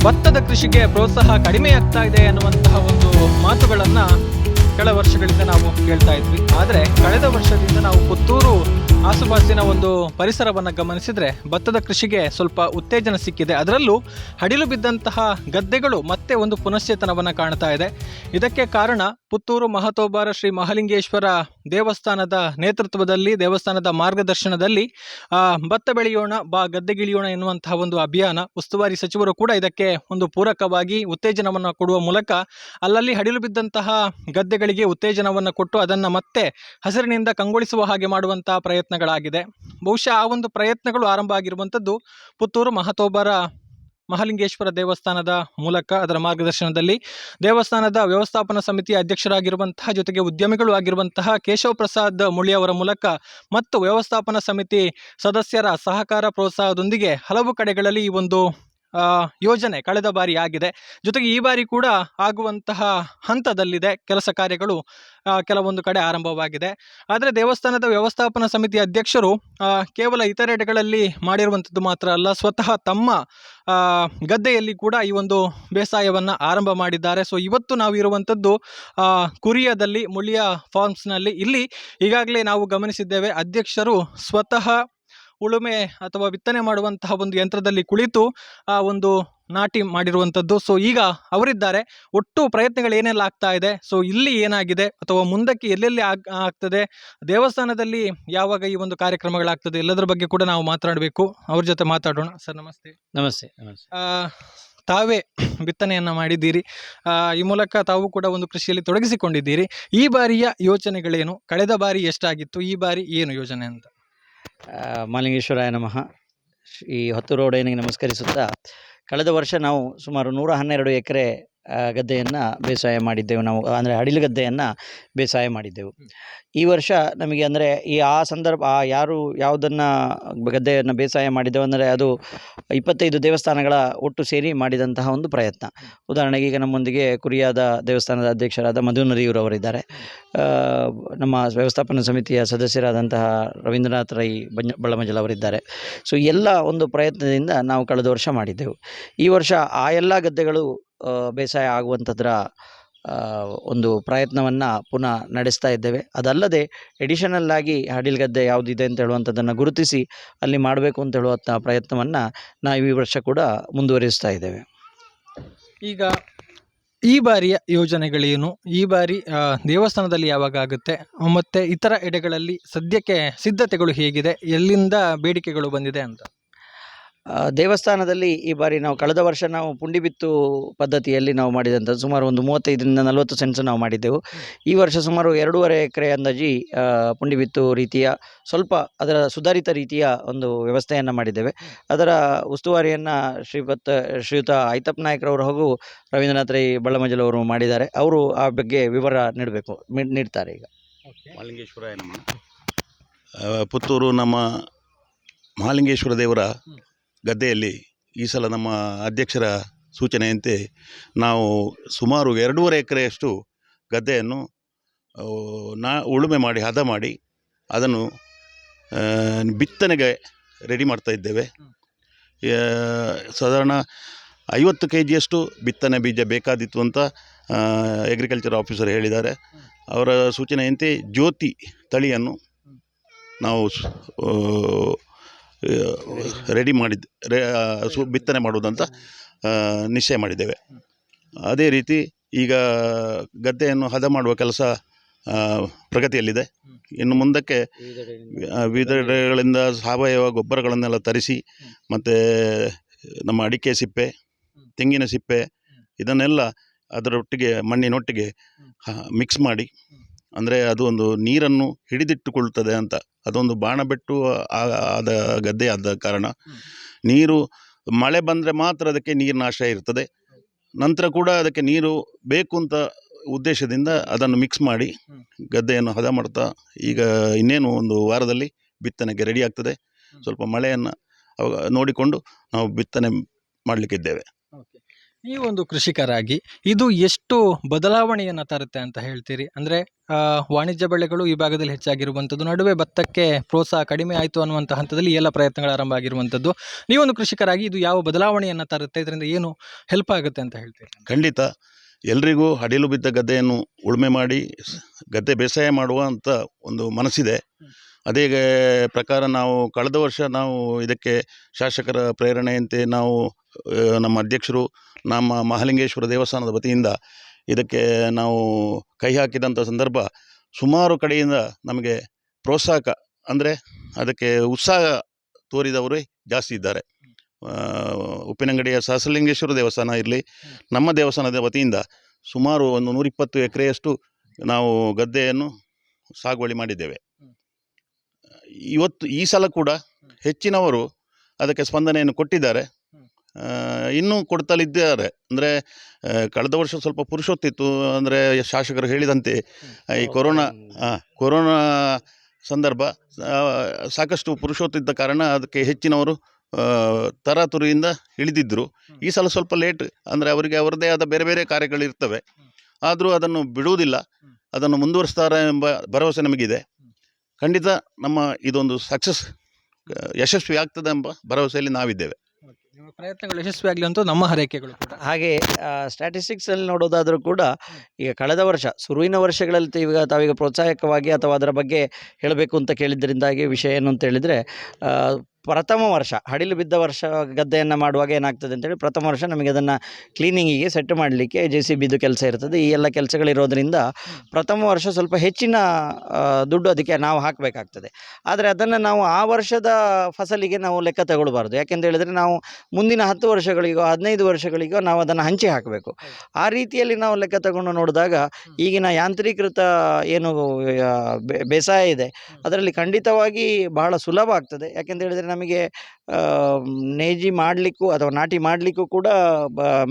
ಭತ್ತದ ಕೃಷಿಗೆ ಪ್ರೋತ್ಸಾಹ ಕಡಿಮೆಯಾಗ್ತಾ ಇದೆ ಅನ್ನುವಂತಹ ಒಂದು ಮಾತುಗಳನ್ನು ಕೆಲ ವರ್ಷಗಳಿಂದ ನಾವು ಕೇಳ್ತಾ ಇದ್ವಿ. ಆದರೆ ಕಳೆದ ವರ್ಷದಿಂದ ನಾವು ಪುತ್ತೂರು ಆಸುಪಾಸಿನ ಒಂದು ಪರಿಸರವನ್ನು ಗಮನಿಸಿದರೆ ಭತ್ತದ ಕೃಷಿಗೆ ಸ್ವಲ್ಪ ಉತ್ತೇಜನ ಸಿಕ್ಕಿದೆ. ಅದರಲ್ಲೂ ಹಡಿಲು ಬಿದ್ದಂತಹ ಗದ್ದೆಗಳು ಮತ್ತೆ ಒಂದು ಪುನಶ್ಚೇತನವನ್ನು ಕಾಣ್ತಾ ಇದೆ. ಇದಕ್ಕೆ ಕಾರಣ ಪುತ್ತೂರು ಮಹತೋಬಾರ ಶ್ರೀ ಮಹಾಲಿಂಗೇಶ್ವರ ದೇವಸ್ಥಾನದ ನೇತೃತ್ವದಲ್ಲಿ, ದೇವಸ್ಥಾನದ ಮಾರ್ಗದರ್ಶನದಲ್ಲಿ ಭತ್ತ ಬೆಳೆಯೋಣ ಬಾ ಗದ್ದೆಗಿಳಿಯೋಣ ಎನ್ನುವಂತಹ ಒಂದು ಅಭಿಯಾನ. ಉಸ್ತುವಾರಿ ಸಚಿವರು ಕೂಡ ಇದಕ್ಕೆ ಒಂದು ಪೂರಕವಾಗಿ ಉತ್ತೇಜನವನ್ನು ಕೊಡುವ ಮೂಲಕ ಅಲ್ಲಲ್ಲಿ ಹಡಿಲು ಬಿದ್ದಂತಹ ಗದ್ದೆಗಳಿಗೆ ಉತ್ತೇಜನವನ್ನು ಕೊಟ್ಟು ಅದನ್ನು ಮತ್ತೆ ಹಸಿರಿನಿಂದ ಕಂಗೊಳಿಸುವ ಹಾಗೆ ಮಾಡುವಂತಹ ಪ್ರಯತ್ನಗಳಾಗಿದೆ. ಬಹುಶಃ ಆ ಒಂದು ಪ್ರಯತ್ನಗಳು ಆರಂಭ ಆಗಿರುವಂಥದ್ದು ಪುತ್ತೂರು ಮಹತೋಬಾರ ಮಹಾಲಿಂಗೇಶ್ವರ ದೇವಸ್ಥಾನದ ಮೂಲಕ. ಅದರ ಮಾರ್ಗದರ್ಶನದಲ್ಲಿ ದೇವಸ್ಥಾನದ ವ್ಯವಸ್ಥಾಪನಾ ಸಮಿತಿಯ ಅಧ್ಯಕ್ಷರಾಗಿರುವಂತಹ, ಜೊತೆಗೆ ಉದ್ಯಮಿಗಳು ಆಗಿರುವಂತಹ ಕೇಶವ ಪ್ರಸಾದ್ ಮುಳಿ ಅವರ ಮೂಲಕ ಮತ್ತು ವ್ಯವಸ್ಥಾಪನಾ ಸಮಿತಿ ಸದಸ್ಯರ ಸಹಕಾರ ಪ್ರೋತ್ಸಾಹದೊಂದಿಗೆ ಹಲವು ಕಡೆಗಳಲ್ಲಿ ಈ ಒಂದು ಯೋಜನೆ ಕಳೆದ ಬಾರಿ ಆಗಿದೆ. ಜೊತೆಗೆ ಈ ಬಾರಿ ಕೂಡ ಆಗುವಂತಹ ಹಂತದಲ್ಲಿದೆ. ಕೆಲಸ ಕಾರ್ಯಗಳು ಕೆಲವೊಂದು ಕಡೆ ಆರಂಭವಾಗಿದೆ. ಆದರೆ ದೇವಸ್ಥಾನದ ವ್ಯವಸ್ಥಾಪನಾ ಸಮಿತಿ ಅಧ್ಯಕ್ಷರು ಕೇವಲ ಇತರೆಡೆಗಳಲ್ಲಿ ಮಾಡಿರುವಂಥದ್ದು ಮಾತ್ರ ಅಲ್ಲ, ಸ್ವತಃ ತಮ್ಮ ಗದ್ದೆಯಲ್ಲಿ ಕೂಡ ಈ ಒಂದು ಬೇಸಾಯವನ್ನು ಆರಂಭ ಮಾಡಿದ್ದಾರೆ. ಸೊ ಇವತ್ತು ನಾವು ಇರುವಂಥದ್ದು ಕುರಿಯದಲ್ಲಿ, ಮುಳಿಯ ಫಾರ್ಮ್ಸ್ನಲ್ಲಿ. ಇಲ್ಲಿ ಈಗಾಗಲೇ ನಾವು ಗಮನಿಸಿದ್ದೇವೆ, ಅಧ್ಯಕ್ಷರು ಸ್ವತಃ ಉಳುಮೆ ಅಥವಾ ಬಿತ್ತನೆ ಮಾಡುವಂತಹ ಒಂದು ಯಂತ್ರದಲ್ಲಿ ಕುಳಿತು ಒಂದು ನಾಟಿ ಮಾಡಿರುವಂಥದ್ದು. ಸೊ ಈಗ ಅವರಿದ್ದಾರೆ. ಒಟ್ಟು ಪ್ರಯತ್ನಗಳು ಏನೆಲ್ಲ ಆಗ್ತಾ ಇದೆ, ಸೊ ಇಲ್ಲಿ ಏನಾಗಿದೆ ಅಥವಾ ಮುಂದಕ್ಕೆ ಎಲ್ಲೆಲ್ಲಿ ಆಗ್ತದೆ, ದೇವಸ್ಥಾನದಲ್ಲಿ ಯಾವಾಗ ಈ ಒಂದು ಕಾರ್ಯಕ್ರಮಗಳಾಗ್ತದೆ, ಎಲ್ಲದರ ಬಗ್ಗೆ ಕೂಡ ನಾವು ಮಾತನಾಡಬೇಕು. ಅವ್ರ ಜೊತೆ ಮಾತಾಡೋಣ. ಸರ್ ನಮಸ್ತೆ. ನಮಸ್ತೆ. ತಾವೇ ಬಿತ್ತನೆಯನ್ನು ಮಾಡಿದ್ದೀರಿ, ಈ ಮೂಲಕ ತಾವು ಕೂಡ ಒಂದು ಕೃಷಿಯಲ್ಲಿ ತೊಡಗಿಸಿಕೊಂಡಿದ್ದೀರಿ. ಈ ಬಾರಿಯ ಯೋಚನೆಗಳೇನು? ಕಳೆದ ಬಾರಿ ಎಷ್ಟಾಗಿತ್ತು, ಈ ಬಾರಿ ಏನು ಯೋಜನೆ ಅಂತ? ಮಹಾಲಿಂಗೇಶ್ವರಾಯ ನಮಃ. ಈ ಹೊತ್ತೂರು ಒಡೆಯನಿಗೆ ನಮಸ್ಕರಿಸುತ್ತಾ, ಕಳೆದ ವರ್ಷ ನಾವು ಸುಮಾರು 112 ಎಕರೆ ಗದ್ದೆಯನ್ನು ಬೇಸಾಯ ಮಾಡಿದ್ದೆವು. ನಾವು ಅಂದರೆ ಅಡಿಲು ಗದ್ದೆಯನ್ನು ಬೇಸಾಯ ಮಾಡಿದ್ದೆವು. ಈ ವರ್ಷ ನಮಗೆ ಅಂದರೆ ಯಾವುದನ್ನು ಗದ್ದೆಯನ್ನು ಬೇಸಾಯ ಮಾಡಿದ್ದೆವು ಅಂದರೆ ಅದು 25 ದೇವಸ್ಥಾನಗಳ ಒಟ್ಟು ಸೇರಿ ಮಾಡಿದಂತಹ ಒಂದು ಪ್ರಯತ್ನ. ಉದಾಹರಣೆಗೆ ಈಗ ನಮ್ಮೊಂದಿಗೆ ಕುರಿಯಾದ ದೇವಸ್ಥಾನದ ಅಧ್ಯಕ್ಷರಾದ ಮಧುನರಿಯವರಿದ್ದಾರೆ. ನಮ್ಮ ವ್ಯವಸ್ಥಾಪನಾ ಸಮಿತಿಯ ಸದಸ್ಯರಾದಂತಹ ರವೀಂದ್ರನಾಥ್ ರೈ ಬಳ್ಳಮಂಜಲ್ ಅವರಿದ್ದಾರೆ. ಸೊ ಎಲ್ಲ ಒಂದು ಪ್ರಯತ್ನದಿಂದ ನಾವು ಕಳೆದ ವರ್ಷ ಮಾಡಿದ್ದೆವು. ಈ ವರ್ಷ ಆ ಎಲ್ಲ ಗದ್ದೆಗಳು ಬೇಸಾಯ ಆಗುವಂಥದ್ರ ಒಂದು ಪ್ರಯತ್ನವನ್ನು ಪುನಃ ನಡೆಸ್ತಾ ಇದ್ದೇವೆ. ಅದಲ್ಲದೆ ಎಡಿಷನಲ್ ಆಗಿ ಅಡಿಲು ಗದ್ದೆ ಯಾವುದಿದೆ ಅಂತ ಹೇಳುವಂಥದ್ದನ್ನು ಗುರುತಿಸಿ ಅಲ್ಲಿ ಮಾಡಬೇಕು ಅಂತ ಹೇಳುವಂಥ ಪ್ರಯತ್ನವನ್ನು ನಾವು ಈ ವರ್ಷ ಕೂಡ ಮುಂದುವರಿಸ್ತಾ ಇದ್ದೇವೆ. ಈಗ ಈ ಬಾರಿಯ ಯೋಜನೆಗಳೇನು? ಈ ಬಾರಿ ದೇವಸ್ಥಾನದಲ್ಲಿ ಯಾವಾಗ ಆಗುತ್ತೆ, ಮತ್ತು ಇತರ ಎಡೆಗಳಲ್ಲಿ ಸದ್ಯಕ್ಕೆ ಸಿದ್ಧತೆಗಳು ಹೇಗಿದೆ, ಎಲ್ಲಿಂದ ಬೇಡಿಕೆಗಳು ಬಂದಿದೆ ಅಂತ? ದೇವಸ್ಥಾನದಲ್ಲಿ ಈ ಬಾರಿ ನಾವು ಕಳೆದ ವರ್ಷ ನಾವು ಪುಂಡಿ ಬಿತ್ತು ಪದ್ಧತಿಯಲ್ಲಿ ನಾವು ಮಾಡಿದಂಥದ್ದು ಸುಮಾರು ಒಂದು 35ರಿಂದ 40 ಸೆನ್ಸ್ ನಾವು ಮಾಡಿದ್ದೆವು. ಈ ವರ್ಷ ಸುಮಾರು 2.5 ಎಕರೆ ಅಂದಾಜಿ ಪುಂಡಿ ಬಿತ್ತು ರೀತಿಯ ಸ್ವಲ್ಪ ಅದರ ಸುಧಾರಿತ ರೀತಿಯ ಒಂದು ವ್ಯವಸ್ಥೆಯನ್ನು ಮಾಡಿದ್ದೇವೆ. ಅದರ ಉಸ್ತುವಾರಿಯನ್ನು ಶ್ರೀಯುತ ಐತಪ್ಪ ನಾಯಕರವರು ಹಾಗೂ ರವೀಂದ್ರನಾಥ್ ರೈ ಬಳ್ಳಮಂಜಲ್ ಅವರು ಮಾಡಿದ್ದಾರೆ. ಅವರು ಆ ಬಗ್ಗೆ ವಿವರ ನೀಡ್ತಾರೆ. ಈಗ ಮಹಾಲಿಂಗೇಶ್ವರ ಪುತ್ತೂರು ನಮ್ಮ ಮಹಾಲಿಂಗೇಶ್ವರ ದೇವರ ಗದ್ದೆಯಲ್ಲಿ ಈ ಸಲ ನಮ್ಮ ಅಧ್ಯಕ್ಷರ ಸೂಚನೆಯಂತೆ ನಾವು ಸುಮಾರು 2.5 ಎಕರೆಯಷ್ಟು ಗದ್ದೆಯನ್ನು ಉಳುಮೆ ಮಾಡಿ ಹದ ಮಾಡಿ ಅದನ್ನು ಬಿತ್ತನೆಗೆ ರೆಡಿ ಮಾಡ್ತಾ ಇದ್ದೇವೆ. ಸಾಧಾರಣ 50 kgಯಷ್ಟು ಬಿತ್ತನೆ ಬೀಜ ಬೇಕಾದಿತ್ತು ಅಂತ ಅಗ್ರಿಕಲ್ಚರ್ ಆಫೀಸರ್ ಹೇಳಿದ್ದಾರೆ. ಅವರ ಸೂಚನೆಯಂತೆ ಜ್ಯೋತಿ ತಳಿಯನ್ನು ನಾವು ರೆಡಿ ಬಿತ್ತನೆ ಮಾಡುವುದಂತ ನಿಶ್ಚಯ ಮಾಡಿದ್ದೇವೆ. ಅದೇ ರೀತಿ ಈಗ ಗದ್ದೆಯನ್ನು ಹದ ಮಾಡುವ ಕೆಲಸ ಪ್ರಗತಿಯಲ್ಲಿದೆ. ಇನ್ನು ಮುಂದಕ್ಕೆ ವಿವಿಧಗಳಿಂದ ಸಾವಯವ ಗೊಬ್ಬರಗಳನ್ನೆಲ್ಲ ತರಿಸಿ, ಮತ್ತು ನಮ್ಮ ಅಡಿಕೆ ಸಿಪ್ಪೆ, ತೆಂಗಿನ ಸಿಪ್ಪೆ ಇದನ್ನೆಲ್ಲ ಅದರೊಟ್ಟಿಗೆ ಮಣ್ಣಿನೊಟ್ಟಿಗೆ ಮಿಕ್ಸ್ ಮಾಡಿ, ಅಂದರೆ ಅದು ಒಂದು ನೀರನ್ನು ಹಿಡಿದಿಟ್ಟುಕೊಳ್ಳುತ್ತದೆ ಅಂತ. ಅದೊಂದು ಬಾಣಬೆಟ್ಟು ಆದ ಗದ್ದೆ ಆದ ಕಾರಣ ನೀರು ಮಳೆ ಬಂದರೆ ಮಾತ್ರ ಅದಕ್ಕೆ ನೀರಿನ ಆಶ್ರಯ ಇರ್ತದೆ. ನಂತರ ಕೂಡ ಅದಕ್ಕೆ ನೀರು ಬೇಕು ಅಂತ ಉದ್ದೇಶದಿಂದ ಅದನ್ನು ಮಿಕ್ಸ್ ಮಾಡಿ ಗದ್ದೆಯನ್ನು ಹದ ಮಾಡ್ತಾ ಈಗ ಇನ್ನೇನು ಒಂದು ವಾರದಲ್ಲಿ ಬಿತ್ತನೆಗೆ ರೆಡಿ ಆಗ್ತದೆ. ಸ್ವಲ್ಪ ಮಳೆಯನ್ನು ನೋಡಿಕೊಂಡು ನಾವು ಬಿತ್ತನೆ ಮಾಡಲಿಕ್ಕಿದ್ದೇವೆ. ಈ ಒಂದು ಕೃಷಿಕರಾಗಿ ಇದು ಎಷ್ಟು ಬದಲಾವಣೆಯನ್ನ ತರುತ್ತೆ ಅಂತ ಹೇಳ್ತೀರಿ? ಅಂದ್ರೆ ವಾಣಿಜ್ಯ ಬೆಳೆಗಳು ಈ ಭಾಗದಲ್ಲಿ ಹೆಚ್ಚಾಗಿರುವಂಥದ್ದು, ನಡುವೆ ಭತ್ತಕ್ಕೆ ಪ್ರೋತ್ಸಾಹ ಕಡಿಮೆ ಆಯಿತು ಅನ್ನುವಂಥ ಹಂತದಲ್ಲಿ ಈ ಎಲ್ಲ ಪ್ರಯತ್ನಗಳು ಆರಂಭ ಆಗಿರುವಂಥದ್ದು. ನೀವೊಂದು ಕೃಷಿಕರಾಗಿ ಇದು ಯಾವ ಬದಲಾವಣೆಯನ್ನ ತರುತ್ತೆ? ಇದರಿಂದ ಏನು ಹೆಲ್ಪ್ ಆಗುತ್ತೆ ಅಂತ ಹೇಳ್ತೀರಿ? ಖಂಡಿತ ಎಲ್ರಿಗೂ ಅಡಿಲು ಬಿದ್ದ ಗದ್ದೆಯನ್ನು ಉಳುಮೆ ಮಾಡಿ ಗದ್ದೆ ಬೇಸಾಯ ಮಾಡುವಂಥ ಒಂದು ಮನಸ್ಸಿದೆ. ಅದೇ ಪ್ರಕಾರ ನಾವು ಕಳೆದ ವರ್ಷ ನಾವು ಇದಕ್ಕೆ ಶಾಸಕರ ಪ್ರೇರಣೆಯಂತೆ ನಾವು ನಮ್ಮ ಅಧ್ಯಕ್ಷರು ನಮ್ಮ ಮಹಾಲಿಂಗೇಶ್ವರ ದೇವಸ್ಥಾನದ ವತಿಯಿಂದ ಇದಕ್ಕೆ ನಾವು ಕೈ ಹಾಕಿದಂಥ ಸಂದರ್ಭ ಸುಮಾರು ಕಡೆಯಿಂದ ನಮಗೆ ಪ್ರೋತ್ಸಾಹಕ ಅಂದರೆ ಅದಕ್ಕೆ ಉತ್ಸಾಹ ತೋರಿದವರೇ ಜಾಸ್ತಿ ಇದ್ದಾರೆ. ಉಪ್ಪಿನಂಗಡಿಯ ಸಹಸ್ರಲಿಂಗೇಶ್ವರ ದೇವಸ್ಥಾನ ಇರಲಿ, ನಮ್ಮ ದೇವಸ್ಥಾನದ ವತಿಯಿಂದ ಸುಮಾರು ಒಂದು 120 ಎಕರೆಯಷ್ಟು ನಾವು ಗದ್ದೆಯನ್ನು ಸಾಗುವಳಿ ಮಾಡಿದ್ದೇವೆ. ಈ ಸಲ ಕೂಡ ಹೆಚ್ಚಿನವರು ಅದಕ್ಕೆ ಸ್ಪಂದನೆಯನ್ನು ಕೊಟ್ಟಿದ್ದಾರೆ, ಇನ್ನೂ ಕೊಡ್ತಲಿದ್ದಾರೆ. ಅಂದರೆ ಕಳೆದ ವರ್ಷ ಸ್ವಲ್ಪ ಪುರುಷೊತ್ತಿತ್ತು, ಅಂದರೆ ಶಾಸಕರು ಹೇಳಿದಂತೆ ಈ ಕೊರೋನಾ ಸಂದರ್ಭ ಸಾಕಷ್ಟು ಪುರುಷೊತ್ತಿದ್ದ ಕಾರಣ ಅದಕ್ಕೆ ಹೆಚ್ಚಿನವರು ತರಾತುರಿಯಿಂದ ಇಳಿದಿದ್ದರು. ಈ ಸಲ ಸ್ವಲ್ಪ ಲೇಟ್, ಅಂದರೆ ಅವರಿಗೆ ಅವರದೇ ಆದ ಬೇರೆ ಬೇರೆ ಕಾರ್ಯಗಳಿರ್ತವೆ, ಆದರೂ ಅದನ್ನು ಬಿಡುವುದಿಲ್ಲ, ಅದನ್ನು ಮುಂದುವರಿಸ್ತಾರೆ ಎಂಬ ಭರವಸೆ ನಮಗಿದೆ. ಖಂಡಿತ ನಮ್ಮ ಇದೊಂದು ಯಶಸ್ವಿ ಆಗ್ತದೆ ಎಂಬ ಭರವಸೆಯಲ್ಲಿ ನಾವಿದ್ದೇವೆ. ನಿಮ್ಮ ಪ್ರಯತ್ನಗಳು ಯಶಸ್ವಿ ಆಗಲಿ ಅಂತ ನಮ್ಮ ಹಾರೈಕೆಗಳು ಕೂಡ. ಹಾಗೆ ಸ್ಟ್ಯಾಟಿಸ್ಟಿಕ್ಸಲ್ಲಿ ನೋಡೋದಾದರೂ ಕೂಡ ಈಗ ಕಳೆದ ವರ್ಷ ಶುರುವಿನ ವರ್ಷಗಳಲ್ಲಿ ತಾವೀಗ ಪ್ರೋತ್ಸಾಹಕವಾಗಿ ಅಥವಾ ಅದರ ಬಗ್ಗೆ ಹೇಳಬೇಕು ಅಂತ ಕೇಳಿದ್ದರಿಂದಾಗಿ ವಿಷಯ ಏನು ಅಂತ ಹೇಳಿದರೆ, ಪ್ರಥಮ ವರ್ಷ ಅಡಿಲು ಬಿದ್ದ ವರ್ಷ ಗದ್ದೆಯನ್ನು ಮಾಡುವಾಗ ಏನಾಗ್ತದೆ ಅಂತೇಳಿ, ಪ್ರಥಮ ವರ್ಷ ನಮಗೆ ಅದನ್ನು ಕ್ಲೀನಿಂಗಿಗೆ ಸೆಟ್ ಮಾಡಲಿಕ್ಕೆ JCBದು ಕೆಲಸ ಇರ್ತದೆ. ಈ ಎಲ್ಲ ಕೆಲಸಗಳಿರೋದ್ರಿಂದ ಪ್ರಥಮ ವರ್ಷ ಸ್ವಲ್ಪ ಹೆಚ್ಚಿನ ದುಡ್ಡು ಅದಕ್ಕೆ ನಾವು ಹಾಕಬೇಕಾಗ್ತದೆ. ಆದರೆ ಅದನ್ನು ನಾವು ಆ ವರ್ಷದ ಫಸಲಿಗೆ ನಾವು ಲೆಕ್ಕ ತಗೊಳ್ಬಾರ್ದು. ಯಾಕೆಂತ ಹೇಳಿದರೆ ನಾವು ಮುಂದಿನ 10 ವರ್ಷಗಳಿಗೋ 15 ವರ್ಷಗಳಿಗೋ ನಾವು ಅದನ್ನು ಹಂಚಿ ಹಾಕಬೇಕು. ಆ ರೀತಿಯಲ್ಲಿ ನಾವು ಲೆಕ್ಕ ತಗೊಂಡು ನೋಡಿದಾಗ ಈಗಿನ ಯಾಂತ್ರೀಕೃತ ಏನು ಬೇಸಾಯ ಇದೆ ಅದರಲ್ಲಿ ಖಂಡಿತವಾಗಿ ಬಹಳ ಸುಲಭ ಆಗ್ತದೆ. ಯಾಕೆಂತ ಹೇಳಿದರೆ ನಮಗೆ ನೇಜಿ ಮಾಡಲಿಕ್ಕೂ ಅಥವಾ ನಾಟಿ ಮಾಡಲಿಕ್ಕೂ ಕೂಡ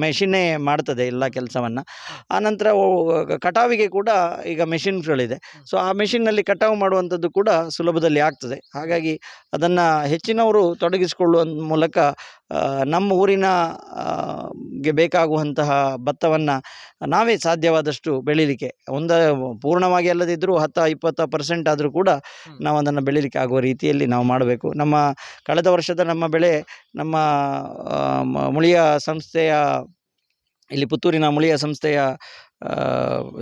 ಮೆಷಿನ್ನೇ ಮಾಡ್ತದೆ ಎಲ್ಲ ಕೆಲಸವನ್ನು. ಆನಂತರ ಕಟಾವಿಗೆ ಕೂಡ ಈಗ ಮೆಷಿನ್ಗಳಿದೆ. ಸೊ ಆ ಮೆಷಿನ್ನಲ್ಲಿ ಕಟಾವು ಮಾಡುವಂಥದ್ದು ಕೂಡ ಸುಲಭದಲ್ಲಿ ಆಗ್ತದೆ. ಹಾಗಾಗಿ ಅದನ್ನು ಹೆಚ್ಚಿನವರು ತೊಡಗಿಸಿಕೊಳ್ಳುವ ಮೂಲಕ ನಮ್ಮ ಊರಿನ ಗೆ ಬೇಕಾಗುವಂತಹ ಭತ್ತವನ್ನು ನಾವೇ ಸಾಧ್ಯವಾದಷ್ಟು ಬೆಳೀಲಿಕ್ಕೆ, ಪೂರ್ಣವಾಗಿ ಅಲ್ಲದಿದ್ದರೂ 10-20% ಆದರೂ ಕೂಡ ನಾವು ಅದನ್ನು ಬೆಳೀಲಿಕ್ಕೆ ಆಗುವ ರೀತಿಯಲ್ಲಿ ನಾವು ಮಾಡಬೇಕು. ಕಳೆದ ವರ್ಷದ ನಮ್ಮ ಬೆಳೆ ನಮ್ಮ ಮುಳಿಯ ಸಂಸ್ಥೆಯ, ಇಲ್ಲಿ ಪುತ್ತೂರಿನ ಮುಳಿಯ ಸಂಸ್ಥೆಯ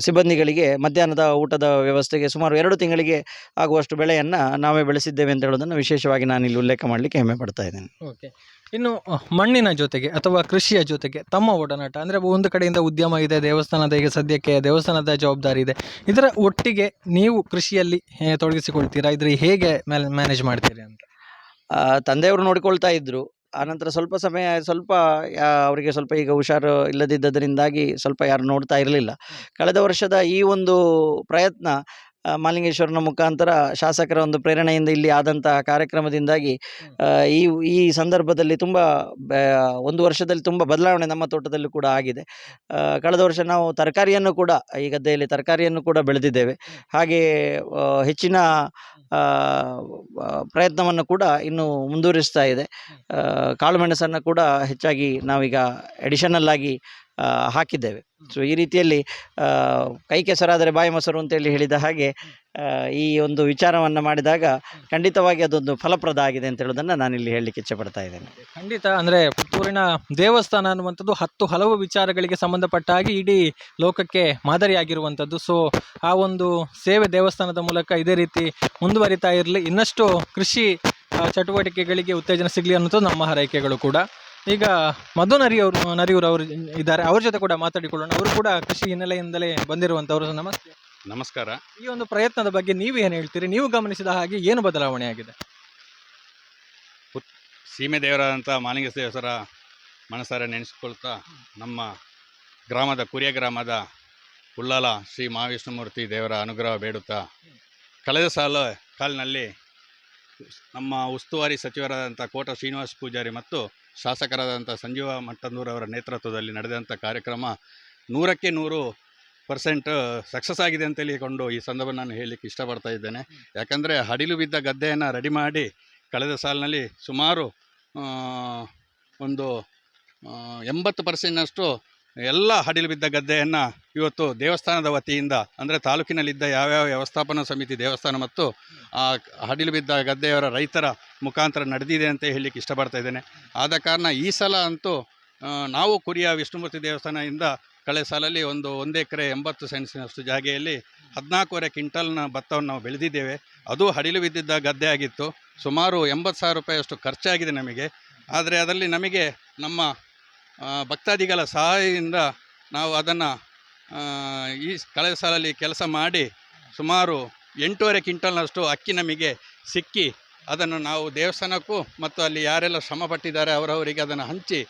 ಸಿಬ್ಬಂದಿಗಳಿಗೆ ಮಧ್ಯಾಹ್ನದ ಊಟದ ವ್ಯವಸ್ಥೆಗೆ ಸುಮಾರು 2 ತಿಂಗಳಿಗೆ ಆಗುವಷ್ಟು ಬೆಳೆಯನ್ನು ನಾವೇ ಬೆಳೆಸಿದ್ದೇವೆ ಅಂತ ಹೇಳೋದನ್ನು ವಿಶೇಷವಾಗಿ ನಾನು ಇಲ್ಲಿ ಉಲ್ಲೇಖ ಮಾಡಲಿಕ್ಕೆ ಹೆಮ್ಮೆ ಪಡ್ತಾ ಇದ್ದೇನೆ. ಓಕೆ, ಇನ್ನು ಮಣ್ಣಿನ ಜೊತೆಗೆ ಅಥವಾ ಕೃಷಿಯ ಜೊತೆಗೆ ತಮ್ಮ ಒಡನಾಟ, ಅಂದರೆ ಒಂದು ಕಡೆಯಿಂದ ಉದ್ಯಮ ಇದೆ, ದೇವಸ್ಥಾನದ ಈಗ ಸದ್ಯಕ್ಕೆ ದೇವಸ್ಥಾನದ ಜವಾಬ್ದಾರಿ ಇದೆ, ಇದರ ಒಟ್ಟಿಗೆ ನೀವು ಕೃಷಿಯಲ್ಲಿ ತೊಡಗಿಸಿಕೊಳ್ತೀರಾ? ಇದ್ರ ಹೇಗೆ ಮ್ಯಾನೇಜ್ ಮಾಡ್ತೀರಿ ಅಂತ? ತಂದೆಯವರು ನೋಡಿಕೊಳ್ತಾ ಇದ್ದರು. ಆನಂತರ ಅವರಿಗೆ ಸ್ವಲ್ಪ ಈಗ ಹುಷಾರು ಇಲ್ಲದಿದ್ದದರಿಂದಾಗಿ ಸ್ವಲ್ಪ ಯಾರು ನೋಡ್ತಾ ಇರಲಿಲ್ಲ. ಕಳೆದ ವರ್ಷದ ಈ ಒಂದು ಪ್ರಯತ್ನ ಮಹಾಲಿಂಗೇಶ್ವರನ ಮುಖಾಂತರ ಶಾಸಕರ ಒಂದು ಪ್ರೇರಣೆಯಿಂದ ಇಲ್ಲಿ ಆದಂಥ ಕಾರ್ಯಕ್ರಮದಿಂದಾಗಿ ಈ ಸಂದರ್ಭದಲ್ಲಿ ಒಂದು ವರ್ಷದಲ್ಲಿ ತುಂಬ ಬದಲಾವಣೆ ನಮ್ಮ ತೋಟದಲ್ಲೂ ಕೂಡ ಆಗಿದೆ. ಕಳೆದ ವರ್ಷ ನಾವು ತರಕಾರಿಯನ್ನು ಕೂಡ ಈ ಗದ್ದೆಯಲ್ಲಿ ತರಕಾರಿಯನ್ನು ಕೂಡ ಬೆಳೆದಿದ್ದೇವೆ. ಹಾಗೆ ಹೆಚ್ಚಿನ ಪ್ರಯತ್ನವನ್ನು ಕೂಡ ಇನ್ನು ಮುಂದುವರಿಸ್ತಾ ಇದೆ. ಕಾಳುಮೆಣಸನ್ನು ಕೂಡ ಹೆಚ್ಚಾಗಿ ನಾವೀಗ ಎಡಿಷನಲ್ ಆಗಿ ಹಾಕಿದ್ದೇವೆ. ಸೊ ಈ ರೀತಿಯಲ್ಲಿ ಕೈ ಕೆಸರಾದರೆ ಬಾಯಿ ಮೊಸರು ಅಂತೇಳಿ ಹೇಳಿದ ಹಾಗೆ ಈ ಒಂದು ವಿಚಾರವನ್ನು ಮಾಡಿದಾಗ ಖಂಡಿತವಾಗಿ ಅದೊಂದು ಫಲಪ್ರದ ಆಗಿದೆ ಅಂತ ಹೇಳೋದನ್ನು ನಾನಿಲ್ಲಿ ಹೇಳಲಿಕ್ಕೆ ಇಚ್ಛೆಪಡ್ತಾ ಇದ್ದೇನೆ. ಖಂಡಿತ, ಅಂದರೆ ಪುತ್ತೂರಿನ ದೇವಸ್ಥಾನ ಅನ್ನುವಂಥದ್ದು ಹಲವು ವಿಚಾರಗಳಿಗೆ ಸಂಬಂಧಪಟ್ಟ ಹಾಗೆ ಇಡೀ ಲೋಕಕ್ಕೆ ಮಾದರಿಯಾಗಿರುವಂಥದ್ದು. ಸೊ ಆ ಒಂದು ಸೇವೆ ದೇವಸ್ಥಾನದ ಮೂಲಕ ಇದೇ ರೀತಿ ಮುಂದುವರಿತಾ ಇರಲಿ, ಇನ್ನಷ್ಟು ಕೃಷಿ ಚಟುವಟಿಕೆಗಳಿಗೆ ಉತ್ತೇಜನ ಸಿಗಲಿ ಅನ್ನೋದು ನಮ್ಮ ಹಾರೈಕೆಗಳು ಕೂಡ. ಈಗ ಮಧು ನರಿಯೂರು ಅವರು ಇದ್ದಾರೆ, ಅವ್ರ ಜೊತೆ ಕೂಡ ಮಾತಾಡಿಕೊಳ್ಳೋಣ. ಅವರು ಕೂಡ ಕೃಷಿ ಹಿನ್ನೆಲೆಯಿಂದಲೇ ಬಂದಿರುವಂಥವ್ರು. ನಮಸ್ತೆ. ನಮಸ್ಕಾರ. ಈ ಒಂದು ಪ್ರಯತ್ನದ ಬಗ್ಗೆ ನೀವು ಏನು ಹೇಳ್ತೀರಿ? ನೀವು ಗಮನಿಸಿದ ಹಾಗೆ ಏನು ಬದಲಾವಣೆ ಆಗಿದೆ? ಸೀಮೆ ದೇವರಾದಂಥ ಮಹಾಲಿಂಗೇಶ್ವರ ಮನಸಾರೆ ನೆನೆಸ್ಕೊಳ್ತಾ ನಮ್ಮ ಕುರಿಯ ಗ್ರಾಮದ ಉಳ್ಳಾಲ ಶ್ರೀ ಮಹಾವಿಷ್ಣುಮೂರ್ತಿ ದೇವರ ಅನುಗ್ರಹ ಬೇಡುತ್ತಾ, ಕಳೆದ ಕಾಲಿನಲ್ಲಿ ನಮ್ಮ ಉಸ್ತುವಾರಿ ಸಚಿವರಾದಂಥ ಕೋಟ ಶ್ರೀನಿವಾಸ ಪೂಜಾರಿ ಮತ್ತು ಶಾಸಕರಾದಂಥ ಸಂಜೀವ ಮಟ್ಟಂದೂರವರ ನೇತೃತ್ವದಲ್ಲಿ ನಡೆದಂಥ ಕಾರ್ಯಕ್ರಮ 100ಕ್ಕೆ 100% ಸಕ್ಸಸ್ ಆಗಿದೆ ಅಂತ ಹೇಳಿಕೊಂಡು ಈ ಸಂದರ್ಭ ನಾನು ಹೇಳಲಿಕ್ಕೆ ಇಷ್ಟಪಡ್ತಾ ಇದ್ದೇನೆ. ಯಾಕಂದರೆ ಅಡಿಲು ಬಿದ್ದ ಗದ್ದೆಯನ್ನು ರೆಡಿ ಮಾಡಿ ಕಳೆದ ಸಾಲಿನಲ್ಲಿ ಸುಮಾರು ಒಂದು 80%ನಷ್ಟು ಎಲ್ಲ ಹಡಿಲು ಬಿದ್ದ ಗದ್ದೆಯನ್ನು ಇವತ್ತು ದೇವಸ್ಥಾನದ ವತಿಯಿಂದ, ಅಂದರೆ ತಾಲೂಕಿನಲ್ಲಿದ್ದ ಯಾವ್ಯಾವ ವ್ಯವಸ್ಥಾಪನಾ ಸಮಿತಿ ದೇವಸ್ಥಾನ ಮತ್ತು ಆ ಹಡಿಲು ಬಿದ್ದ ಗದ್ದೆಯವರ ರೈತರ ಮುಖಾಂತರ ನಡೆದಿದೆ ಅಂತ ಹೇಳಲಿಕ್ಕೆ ಇಷ್ಟಪಡ್ತಾ ಇದ್ದೇನೆ. ಆದ ಕಾರಣ ಈ ಸಲ ಅಂತೂ ನಾವು ಕುರಿಯ ವಿಷ್ಣುಮೂರ್ತಿ ದೇವಸ್ಥಾನದಿಂದ ಕಳೆದ ಸಾಲಲ್ಲಿ ಒಂದು ಎಕರೆ 80 ಸೆಂಟ್ಸಿನಷ್ಟು ಜಾಗೆಯಲ್ಲಿ 14.5 ಕ್ವಿಂಟಲ್ನ ಭತ್ತವನ್ನು ನಾವು ಬೆಳೆದಿದ್ದೇವೆ. ಅದು ಹಡಿಲು ಬಿದ್ದಿದ್ದ ಗದ್ದೆ ಆಗಿತ್ತು. ಸುಮಾರು 80,000 ರೂಪಾಯಿಯಷ್ಟು ಖರ್ಚಾಗಿದೆ ನಮಗೆ. ಆದರೆ ಅದರಲ್ಲಿ ನಮಗೆ ನಮ್ಮ ಭಕ್ತಾದಿಗಳ ಸಹಾಯದಿಂದ ನಾವು ಅದನ್ನು ಈ ಕಳೆದ ಸಾಲಲ್ಲಿ ಕೆಲಸ ಮಾಡಿ ಸುಮಾರು 8.5 ಕ್ವಿಂಟಲ್ನಷ್ಟು ಅಕ್ಕಿ ನಮಗೆ ಸಿಕ್ಕಿ, ಅದನ್ನು ನಾವು ದೇವಸ್ಥಾನಕ್ಕೂ ಮತ್ತು ಅಲ್ಲಿ ಯಾರೆಲ್ಲ ಶ್ರಮಪಟ್ಟಿದ್ದಾರೆ ಅವರವರಿಗೆ ಅದನ್ನು ಹಂಚಿ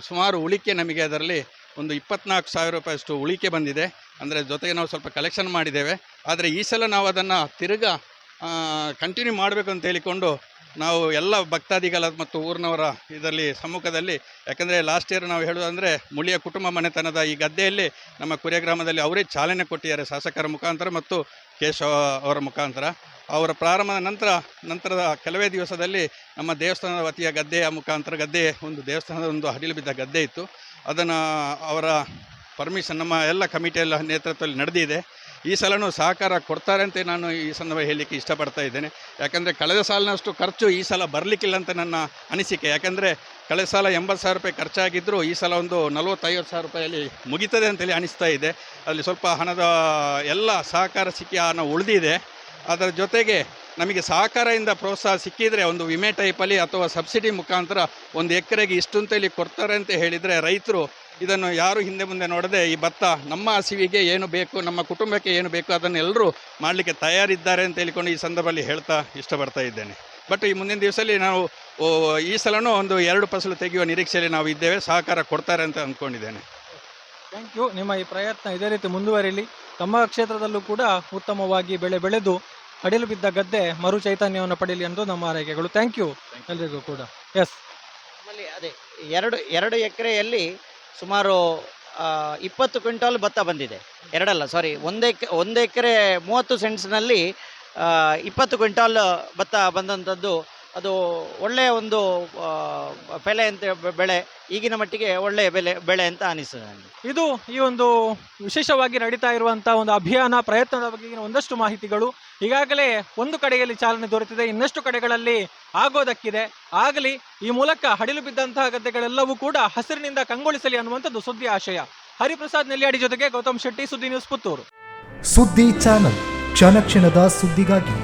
ಸುಮಾರು ಉಳಿಕೆ ನಮಗೆ ಅದರಲ್ಲಿ ಒಂದು 24,000 ರೂಪಾಯಿಯಷ್ಟು ಉಳಿಕೆ ಬಂದಿದೆ. ಅಂದರೆ ಜೊತೆಗೆ ನಾವು ಸ್ವಲ್ಪ ಕಲೆಕ್ಷನ್ ಮಾಡಿದ್ದೇವೆ. ಆದರೆ ಈ ಸಲ ನಾವು ಅದನ್ನು ತಿರ್ಗಾ ಕಂಟಿನ್ಯೂ ಮಾಡಬೇಕು ಅಂತ ಹೇಳಿಕೊಂಡು ನಾವು ಎಲ್ಲ ಭಕ್ತಾದಿಗಳ ಮತ್ತು ಊರಿನವರ ಇದರಲ್ಲಿ ಸಮ್ಮುಖದಲ್ಲಿ, ಯಾಕಂದರೆ ಲಾಸ್ಟ್ ಇಯರ್ ನಾವು ಹೇಳೋದಂದರೆ ಮುಳಿಯ ಕುಟುಂಬ ಮನೆತನದ ಈ ಗದ್ದೆಯಲ್ಲಿ ನಮ್ಮ ಕುರಿಯ ಗ್ರಾಮದಲ್ಲಿ ಅವರೇ ಚಾಲನೆ ಕೊಟ್ಟಿದ್ದಾರೆ ಶಾಸಕರ ಮುಖಾಂತರ ಮತ್ತು ಕೇಶವ ಅವರ ಮುಖಾಂತರ. ಅವರ ಪ್ರಾರಂಭದ ನಂತರದ ಕೆಲವೇ ದಿವಸದಲ್ಲಿ ನಮ್ಮ ದೇವಸ್ಥಾನದ ವತಿಯ ಗದ್ದೆಯ ಮುಖಾಂತರ ಒಂದು ದೇವಸ್ಥಾನದ ಒಂದು ಹಡಿಲು ಬಿದ್ದ ಗದ್ದೆ ಇತ್ತು. ಅದನ್ನು ಅವರ ಪರ್ಮಿಷನ್ ನಮ್ಮ ಎಲ್ಲ ಕಮಿಟಿಯೆಲ್ಲ ನೇತೃತ್ವದಲ್ಲಿ ನಡೆದಿದೆ. ಈ ಸಲನೂ ಸಹಕಾರ ಕೊಡ್ತಾರೆ ಅಂತ ನಾನು ಈ ಸಂದರ್ಭ ಹೇಳಲಿಕ್ಕೆ ಇಷ್ಟಪಡ್ತಾ ಇದ್ದೇನೆ. ಯಾಕಂದರೆ ಕಳೆದ ಸಾಲಿನಷ್ಟು ಖರ್ಚು ಈ ಸಲ ಬರಲಿಕ್ಕಿಲ್ಲ ಅಂತ ನನ್ನ ಅನಿಸಿಕೆ. ಯಾಕಂದರೆ ಕಳೆದ ಸಾಲ 80,000 ರೂಪಾಯಿ ಖರ್ಚಾಗಿದ್ದರೂ ಈ ಸಲ ಒಂದು 40-50 ಸಾವಿರ ರೂಪಾಯಲ್ಲಿ ಮುಗೀತದೆ ಅಂತೇಳಿ ಅನಿಸ್ತಾ ಇದೆ. ಅಲ್ಲಿ ಸ್ವಲ್ಪ ಹಣದ ಎಲ್ಲ ಸಹಕಾರ ಸಿಕ್ಕಿ ಹಣ ಉಳಿದಿದೆ. ಅದರ ಜೊತೆಗೆ ನಮಗೆ ಸಹಕಾರದಿಂದ ಪ್ರೋತ್ಸಾಹ ಸಿಕ್ಕಿದರೆ ಒಂದು ವಿಮೆ ಟೈಪಲ್ಲಿ ಅಥವಾ ಸಬ್ಸಿಡಿ ಮುಖಾಂತರ 1 ಎಕರೆಗೆ ಇಷ್ಟು ಅಂತೇಳಿ ಕೊಡ್ತಾರೆ ಅಂತ ಹೇಳಿದರೆ ರೈತರು ಇದನ್ನು ಯಾರು ಹಿಂದೆ ಮುಂದೆ ನೋಡದೆ ಈ ಭತ್ತ ನಮ್ಮ ಹಸಿವಿಗೆ ಏನು ಬೇಕು, ನಮ್ಮ ಕುಟುಂಬಕ್ಕೆ ಏನು ಬೇಕು ಅದನ್ನು ಎಲ್ಲರೂ ಮಾಡಲಿಕ್ಕೆ ತಯಾರಿದ್ದಾರೆ ಅಂತ ಹೇಳಿಕೊಂಡು ಈ ಸಂದರ್ಭದಲ್ಲಿ ಹೇಳ್ತಾ ಇಷ್ಟಪಡ್ತಾ ಇದ್ದೇನೆ. ಬಟ್ ಈ ಮುಂದಿನ ದಿವಸದಲ್ಲಿ ನಾವು ಈ ಸಲನೂ ಒಂದು 2 ಫಸಲು ತೆಗೆಯುವ ನಿರೀಕ್ಷೆಯಲ್ಲಿ ನಾವು ಇದ್ದೇವೆ. ಸಹಕಾರ ಕೊಡ್ತಾರೆ ಅಂತ ಅಂದ್ಕೊಂಡಿದ್ದೇನೆ. Thank you. ನಿಮ್ಮ ಈ ಪ್ರಯತ್ನ ಇದೇ ರೀತಿ ಮುಂದುವರಿಲಿ. ತಮ್ಮ ಕ್ಷೇತ್ರದಲ್ಲೂ ಕೂಡ ಉತ್ತಮವಾಗಿ ಬೆಳೆದು ಹಡಿಲು ಬಿದ್ದ ಗದ್ದೆ ಮರು ಚೈತನ್ಯವನ್ನು ಪಡೆಯಲಿ ಎಂದು ನಮ್ಮ ಆರೈಕೆಗಳು. ಥ್ಯಾಂಕ್ ಯು ಎಲ್ರಿಗೂ ಕೂಡ. ಎಸ್, ನಮ್ಮಲ್ಲಿ ಅದೇ 2 ಎಕರೆಯಲ್ಲಿ ಸುಮಾರು 20 ಕ್ವಿಂಟಾಲ್ ಭತ್ತ ಬಂದಿದೆ. 2 ಅಲ್ಲ, ಸಾರಿ, 1 ಎಕರೆ 30 ಸೆಂಟ್ಸ್ನಲ್ಲಿ 20 ಕ್ವಿಂಟಾಲ್ ಭತ್ತ ಬಂದಂಥದ್ದು. ಅದು ಒಳ್ಳೆಯ ಒಂದು ಬೆಳೆ, ಈಗಿನ ಮಟ್ಟಿಗೆ ಒಳ್ಳೆಯ ಬೆಳೆ ಅಂತ ಅನಿಸ್ತದೆ ನನಗೆ. ಇದು ಈ ಒಂದು ವಿಶೇಷವಾಗಿ ನಡೀತಾ ಇರುವಂಥ ಒಂದು ಅಭಿಯಾನ ಪ್ರಯತ್ನದ ಬಗೆಗಿನ ಒಂದಷ್ಟು ಮಾಹಿತಿಗಳು ಈಗಾಗಲೇ ಒಂದು ಕಡೆಯಲ್ಲಿ ಚಾಲನೆ ದೊರೆತಿದೆ, ಇನ್ನಷ್ಟು ಕಡೆಗಳಲ್ಲಿ ಆಗೋದಕ್ಕಿದೆ. ಆಗಲಿ, ಈ ಮೂಲಕ ಹಡಿಲು ಬಿದ್ದಂತಹ ಗದ್ದೆಗಳೆಲ್ಲವೂ ಕೂಡ ಹಸಿರಿನಿಂದ ಕಂಗೊಳಿಸಲಿ ಅನ್ನುವಂಥದ್ದು ಸುದ್ದಿ ಆಶಯ. ಹರಿಪ್ರಸಾದ್ ನೆಲ್ಯಾಡಿ ಜೊತೆಗೆ ಗೌತಮ್ ಶೆಟ್ಟಿ, ಸುದ್ದಿ ನ್ಯೂಸ್, ಪುತ್ತೂರು. ಸುದ್ದಿ ಚಾನಲ್, ಕ್ಷಣ ಕ್ಷಣದ ಸುದ್ದಿಗಾಗಿ.